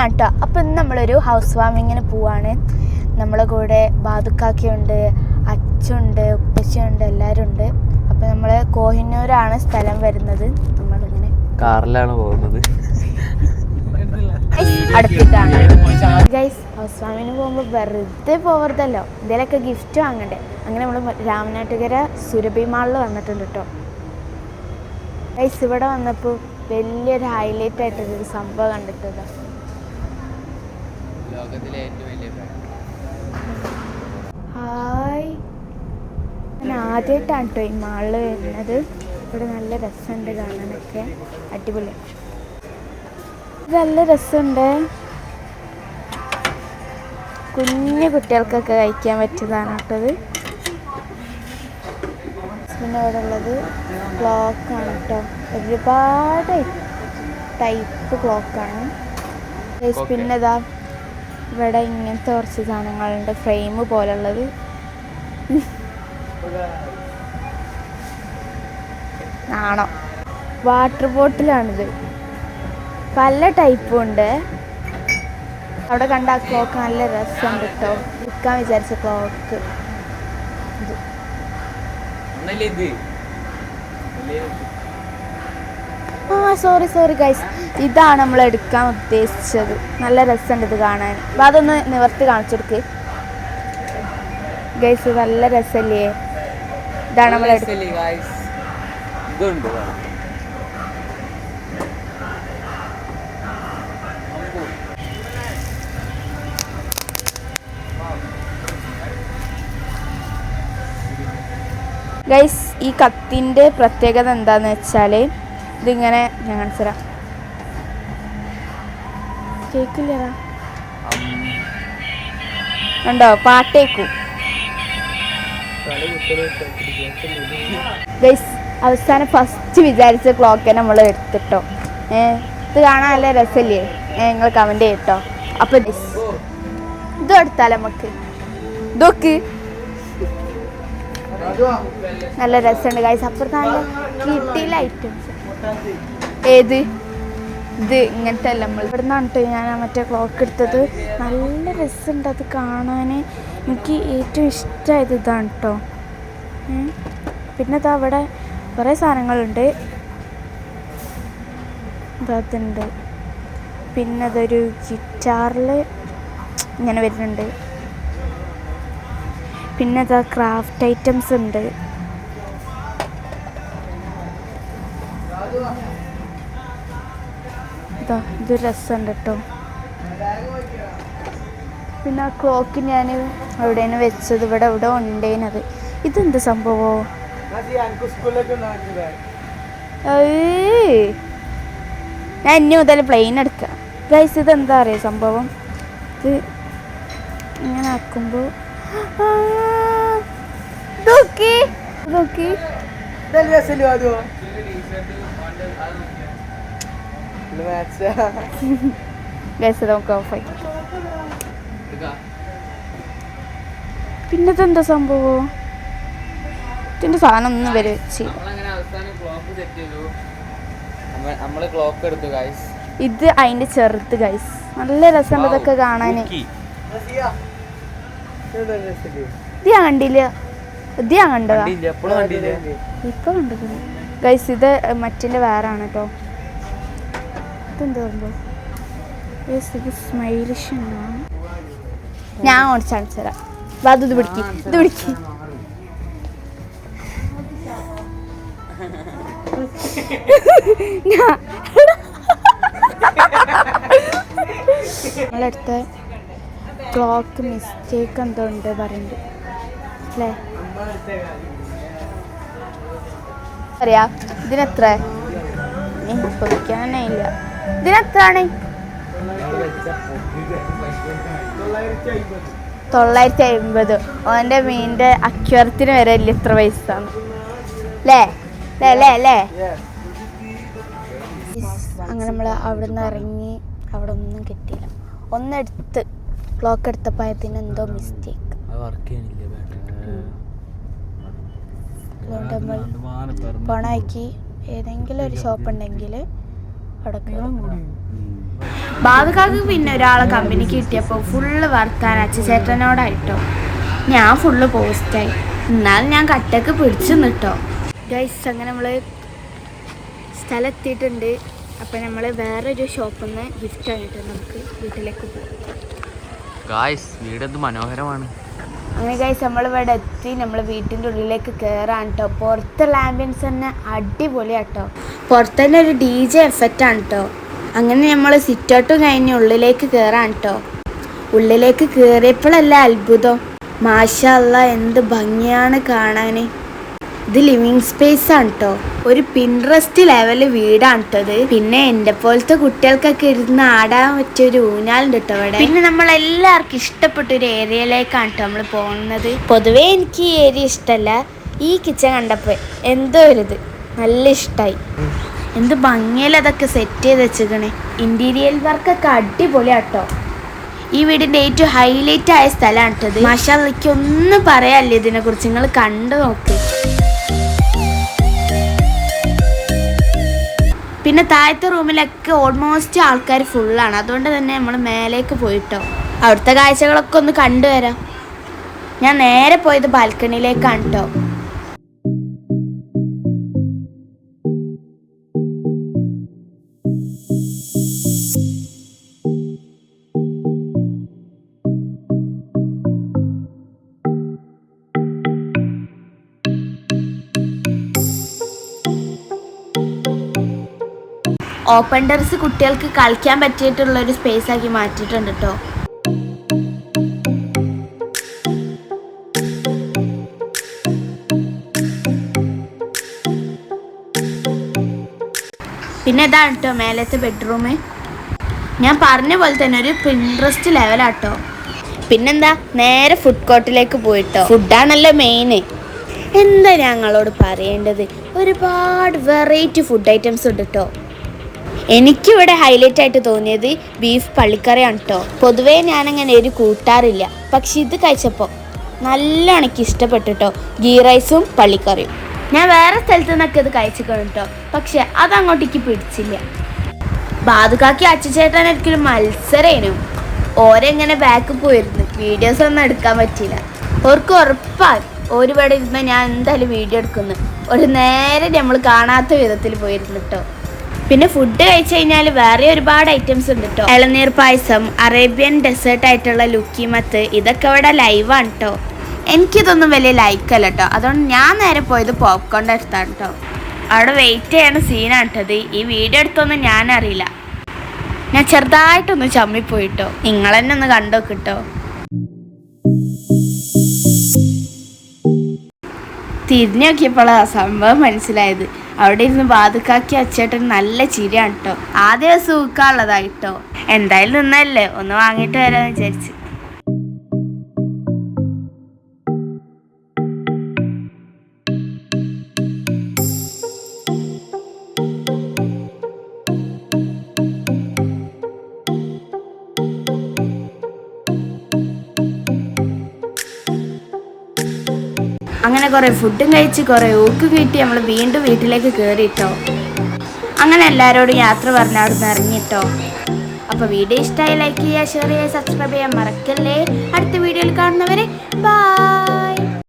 ഇതാണ് കേട്ടോ. അപ്പം ഇന്ന് നമ്മളൊരു ഹൗസ് വാമിങ്ങിന് പോവാണ്. നമ്മളെ കൂടെ ബാദുക്കാക്കയുണ്ട്, അച്ഛനുണ്ട്, ഉപ്പച്ചയുണ്ട്, എല്ലാവരും ഉണ്ട്. അപ്പം നമ്മൾ കോഹിന്നൂരാണ് സ്ഥലം വരുന്നത്. നമ്മളിങ്ങനെ കാറിലാണ് പോകുന്നത്. അടുത്തിട്ടാണ് ഗൈസ്. ഹൗസ് വാമിങ്ങിന് പോകുമ്പോൾ വെറുതെ പോകരുതല്ലോ, എന്തെങ്കിലുമൊക്കെ ഗിഫ്റ്റ് വാങ്ങണ്ടേ. അങ്ങനെ നമ്മൾ രാമനാട്ടുകര സുരഭി മാളിൽ വന്നിട്ടുണ്ട് കേട്ടോ ഗൈസ്. ഇവിടെ വന്നപ്പോൾ വലിയൊരു ഹൈലൈറ്റ് ആയിട്ടൊരു സംഭവം കണ്ടിട്ടുണ്ട്. ഹായ്, ഞാൻ ആദ്യമായിട്ടാണ് കേട്ടോ ഈ മാളിൽ വരുന്നത്. ഇവിടെ നല്ല രസമുണ്ട് കാണാനൊക്കെ, അടിപൊളി. നല്ല രസമുണ്ട്, കുഞ്ഞു കുട്ടികൾക്കൊക്കെ കഴിക്കാൻ പറ്റിയതാണ് കേട്ടത്. പിന്നെ ഇവിടെ ഉള്ളത് ക്ലോക്കാണ് കേട്ടോ. ഒരുപാട് ടൈപ്പ് ക്ലോക്കാണ്. പിന്നെ ഇതാ ഇവിടെ ഇങ്ങനത്തെ കുറച്ച് സാധനങ്ങളുണ്ട്, ഫ്രെയിം പോലുള്ളത്. ആണോ, വാട്ടർ ബോട്ടിലാണിത്. പല ടൈപ്പും ഉണ്ട്. അവിടെ കണ്ട ആ ക്ലോക്ക് നല്ല രസമുണ്ട് കേട്ടോ. വിൽക്കാൻ വിചാരിച്ച ക്ലോക്ക്. സോറി ഗൈസ്, ഇതാണ് നമ്മൾ എടുക്കാൻ ഉദ്ദേശിച്ചത്. നല്ല രസമുണ്ട് ഇത് കാണാൻ. അപ്പം അതൊന്ന് നിവർത്തി കാണിച്ചു കൊടുക്ക് ഗൈസ്. നല്ല രസമല്ലേ? ഇതാണ് നമ്മൾ ഗൈസ്. ഈ കത്തിൻ്റെ പ്രത്യേകത എന്താന്ന് വെച്ചാൽ ഇതിങ്ങനെ ഞാൻ കാണിച്ചുതരാം. കേൾക്കില്ല കണ്ടോ, പാട്ടേക്കും ഗൈസ്. അവസാനം ഫസ്റ്റ് വിചാരിച്ച ക്ലോക്ക് നമ്മൾ എടുത്തിട്ടോ. ഇത് കാണാൻ നല്ല രസമല്ലേ? നിങ്ങൾ കമൻറ്റ് ചെയ്യട്ടോ. അപ്പം ഇതും എടുത്താലോ നമുക്ക്? ഇതൊക്കെ നല്ല രസമുണ്ട് ഗൈസ്. അപ്പുറത്ത് നല്ല കിട്ടിയില്ല ഐറ്റംസ്. ഏത് ഇത് ഇങ്ങനത്തെ അല്ല, നമ്മൾ ഇവിടെ നിന്നാണ് കേട്ടോ ഞാൻ മറ്റേ ക്ലോക്ക് എടുത്തത്. നല്ല രസമുണ്ട് അത് കാണാൻ. എനിക്ക് ഏറ്റവും ഇഷ്ടമായത് ഇതാണ് കേട്ടോ. പിന്നെ ഇതാ അവിടെ കുറേ സാധനങ്ങളുണ്ട്. ഇതുണ്ട്. പിന്നെ അതൊരു ഗിറ്റാറിൽ ഇങ്ങനെ വരുന്നുണ്ട്. പിന്നെ അതാ ക്രാഫ്റ്റ് ഐറ്റംസ് ഉണ്ട്. ഇത് രസമുണ്ട് കേട്ടോ. പിന്നെ ആ ക്ലോക്ക് ഞാൻ എവിടെയാണ് വെച്ചത്, ഇവിടെ എവിടെ ഉണ്ടേനത്. ഇതെന്ത് സംഭവമോ? ഞാൻ ഇനി മുതൽ പ്ലെയിൻ എടുക്കാം ഗൈസ്. ഇതെന്താ അറിയാം സംഭവം? ഇത് ഇങ്ങനെ ആക്കുമ്പോൾ പിന്നെതെന്താ സംഭവം? ഇതിന്റെ സാധനം ഒന്നും വരെ വെച്ച് ഇത് അതിന്റെ ചെറുത് ഗൈസ്. നല്ല രസമുണ്ട് ഇതൊക്കെ കാണാന്. ഇത് ഞാൻ കണ്ടില്ല. ഇത് ഞാൻ കണ്ടതാ ഇപ്പൊ കണ്ടത് ഗൈസ്. ഇത് മറ്റിന്റെ വേറെ ആണ് കേട്ടോ. ഇതെന്താ സംഭവം? ഇത് സ്മൈലിഷ് ആണ്. ഞാൻ ഓടിച്ച് കാണിച്ചു തരാം. ഇത് പിടിക്ക്, ഇത് പിടിക്ക്. നമ്മളടുത്ത ക്ലോക്ക് മിസ്റ്റേക്ക് എന്തോ ഉണ്ട് പറയുന്നുണ്ട് അല്ലേ? അറിയാ ഇതിനെത്ര? പൊതിക്കാനേ ഇല്ല. ഇതിനെത്രയാണ്? 950. ഓൻ്റെ മീനിൻ്റെ അക്യൂറത്തിന് വരെ ഇല്ല ഇത്ര പൈസയാണ് അല്ലേ? അങ്ങനെ നമ്മൾ അവിടെ നിന്ന് ഇറങ്ങി. അവിടെ ഒന്നും കിട്ടിയില്ല. ഒന്നെടുത്ത് ക്ലോക്ക് എടുത്തപ്പോൾ അതിന് എന്തോ മിസ്റ്റേക്ക്. അതുകൊണ്ട് നമ്മൾ പണമാക്കി ഏതെങ്കിലും ഒരു ഷോപ്പ് ഉണ്ടെങ്കിൽ അവിടെ ബാധകാക്ക് പിന്നെ ഒരാളെ കമ്പനിക്ക് കിട്ടിയപ്പോൾ ഫുള്ള് വർത്താൻ അച്ഛച്ചേട്ടനോടായിട്ടോ. ഞാൻ ഫുള്ള് പോസ്റ്റായി. എന്നാലും ഞാൻ കട്ടക്ക് പിടിച്ചു നിട്ടോ. ഗൈസ് അങ്ങനെ നമ്മൾ സ്ഥലത്തെത്തിയിട്ടുണ്ട്. അപ്പം നമ്മൾ വേറൊരു ഷോപ്പിൽ നിന്ന് ഗിഫ്റ്റ് ആയിട്ട് നമുക്ക് വീട്ടിലേക്ക് പോകും. വീട് മനോഹരമാണ്. അങ്ങനെ ഗൈസ് നമ്മളിവിടെ എത്തി. നമ്മൾ വീട്ടിൻ്റെ ഉള്ളിലേക്ക് കയറാൻ കേട്ടോ. പുറത്തുള്ള ആംബിയൻസ് തന്നെ അടിപൊളിയാട്ടോ. പുറത്ത് തന്നെ ഒരു DJ എഫക്റ്റാണ് കേട്ടോ. അങ്ങനെ നമ്മൾ സിറ്റൗട്ടും കഴിഞ്ഞ് ഉള്ളിലേക്ക് കയറാൻ കേട്ടോ. ഉള്ളിലേക്ക് കയറിയപ്പോഴല്ല അത്ഭുതം. മാഷാ അല്ലാ, എന്ത് ഭംഗിയാണ് കാണാൻ. ഇത് ലിവിങ് സ്പേസ് ആണ് കേട്ടോ. ഒരു പിൻട്രസ്റ്റ് ലെവല് വീടാണ് കേട്ടത്. പിന്നെ എൻ്റെ പോലത്തെ കുട്ടികൾക്കൊക്കെ ഇരുന്ന് ആടാൻ പറ്റിയൊരു ഊഞ്ഞാലുണ്ട് കേട്ടോ അവിടെ. പിന്നെ നമ്മളെല്ലാവർക്കും ഇഷ്ടപ്പെട്ട ഒരു ഏരിയയിലേക്കാണ് കേട്ടോ നമ്മൾ പോകുന്നത്. പൊതുവേ എനിക്ക് ഈ ഏരിയ ഇഷ്ടമല്ല. ഈ കിച്ചൺ കണ്ടപ്പോൾ എന്തോ ഒരിത് നല്ല ഇഷ്ടമായി. എന്ത് ഭംഗിയിൽ അതൊക്കെ സെറ്റ് ചെയ്ത് വെച്ചിരിക്കണേ. ഇൻറ്റീരിയൽ വർക്കൊക്കെ അടിപൊളിയാട്ടോ. ഈ വീടിൻ്റെ ഏറ്റവും ഹൈലൈറ്റ് ആയ സ്ഥലമാണ് കേട്ടത്. മാഷാ അല്ലാ, ഒന്നും പറയാനില്ല ഇതിനെക്കുറിച്ച്. നിങ്ങൾ കണ്ടു നോക്ക്. പിന്നെ താഴത്തെ റൂമിലൊക്കെ ഓൾമോസ്റ്റ് ആൾക്കാർ ഫുള്ളാണ്. അതുകൊണ്ട് തന്നെ നമ്മൾ മേലേക്ക് പോയിട്ടോ അവിടുത്തെ കാഴ്ചകളൊക്കെ ഒന്ന് കണ്ടുവരാം. ഞാൻ നേരെ പോയത് ബാൽക്കണിയിലേക്കാണ് കേട്ടോ. ഓപ്പൺ ടെറസ് കുട്ടികൾക്ക് കളിക്കാൻ പറ്റിയിട്ടുള്ള ഒരു സ്പേസ് ആക്കി മാറ്റിയിട്ടുണ്ട് കേട്ടോ. പിന്നെ ഇതാണ് കേട്ടോ മേലത്തെ ബെഡ്റൂം. ഞാൻ പറഞ്ഞ പോലെ തന്നെ ഒരു പിൻട്രസ്റ്റ് ലെവലാട്ടോ. പിന്നെന്താ, നേരെ ഫുഡ് കോർട്ടിലേക്ക് പോയിട്ടോ. ഫുഡാണല്ലോ മെയിൻ. എന്താ ഞങ്ങളോട് പറയേണ്ടത്, ഒരുപാട് വെറൈറ്റി ഫുഡ് ഐറ്റംസ് ഉണ്ട് കേട്ടോ. എനിക്കിവിടെ ഹൈലൈറ്റ് ആയിട്ട് തോന്നിയത് ബീഫ് പള്ളിക്കറിയാണ് കേട്ടോ. പൊതുവേ ഞാനങ്ങനെ ഒരു കൂട്ടാറില്ല, പക്ഷെ ഇത് കഴിച്ചപ്പോൾ നല്ലോണം എനിക്ക് ഇഷ്ടപ്പെട്ടു കേട്ടോ. ഗീ റൈസും പള്ളിക്കറിയും. ഞാൻ വേറെ സ്ഥലത്തു നിന്നൊക്കെ ഇത് കഴിച്ചിക്കണം കേട്ടോ, പക്ഷെ അതങ്ങോട്ടേക്ക് പിടിച്ചില്ല. ബാധുകാക്കി അച്ഛച്ചേട്ടൻ ഒരിക്കലും മത്സരേനും. ഓരെങ്ങനെ ബാക്ക് പോയിരുന്നു, വീഡിയോസ് ഒന്നും എടുക്കാൻ പറ്റില്ല. ഓർക്ക് ഉറപ്പാണ് ഒരുപാട് ഇരുന്ന് ഞാൻ എന്തായാലും വീഡിയോ എടുക്കുന്നു. ഒരു നേരെ നമ്മൾ കാണാത്ത വിധത്തിൽ പോയിരുന്നു കേട്ടോ. പിന്നെ ഫുഡ് കഴിച്ചു കഴിഞ്ഞാൽ വേറെ ഒരുപാട് ഐറ്റംസ് ഉണ്ട് കേട്ടോ. ഇളനീർ പായസം, അറേബ്യൻ ഡെസേർട്ട് ആയിട്ടുള്ള ലുക്കിമത്ത്, ഇതൊക്കെ ഇവിടെ ലൈവാണ് കേട്ടോ. എനിക്കിതൊന്നും വലിയ ലൈക്കല്ല കേട്ടോ. അതുകൊണ്ട് ഞാൻ നേരെ പോയത് പോപ്കോണിൻ്റെ അടുത്താണ് കേട്ടോ. അവിടെ വെയിറ്റ് ചെയ്യണ സീനാണ് കേട്ടത്. ഈ വീഡിയോ എടുത്തൊന്നും ഞാനറിയില്ല. ഞാൻ ചെറുതായിട്ടൊന്ന് ചമ്മിപ്പോയിട്ടോ. നിങ്ങൾ തന്നെ ഒന്ന് കണ്ടു കിട്ടോ. തിരിഞ്ഞു നോക്കിയപ്പോഴാണ് സംഭവം മനസ്സിലായത്. അവിടെ ഇരുന്ന് ബാധുക്കാക്കി അച്ചേട്ടൻ നല്ല ചിരിയാണ് കേട്ടോ. ആദ്യം സൂക്കാനുള്ളതായിട്ടോ. എന്തായാലും നിന്നല്ലേ, ഒന്ന് വാങ്ങിയിട്ട് വരാമെന്ന് വിചാരിച്ച്. അങ്ങനെ കുറേ ഫുഡും കഴിച്ച് കുറേ ഊക്ക് കിട്ടി നമ്മൾ വീണ്ടും വീട്ടിലേക്ക് കയറിയിട്ടോ. അങ്ങനെ എല്ലാവരോടും യാത്ര പറഞ്ഞ് അവിടെ നിന്ന് ഇറങ്ങിയിട്ടോ. അപ്പോൾ വീഡിയോ ഇഷ്ടമായി ലൈക്ക് ചെയ്യുക, ഷെയർ ചെയ്യുക, സബ്സ്ക്രൈബ് ചെയ്യാൻ മറക്കല്ലേ. അടുത്ത വീഡിയോയിൽ കാണുന്നവരെ ബൈ.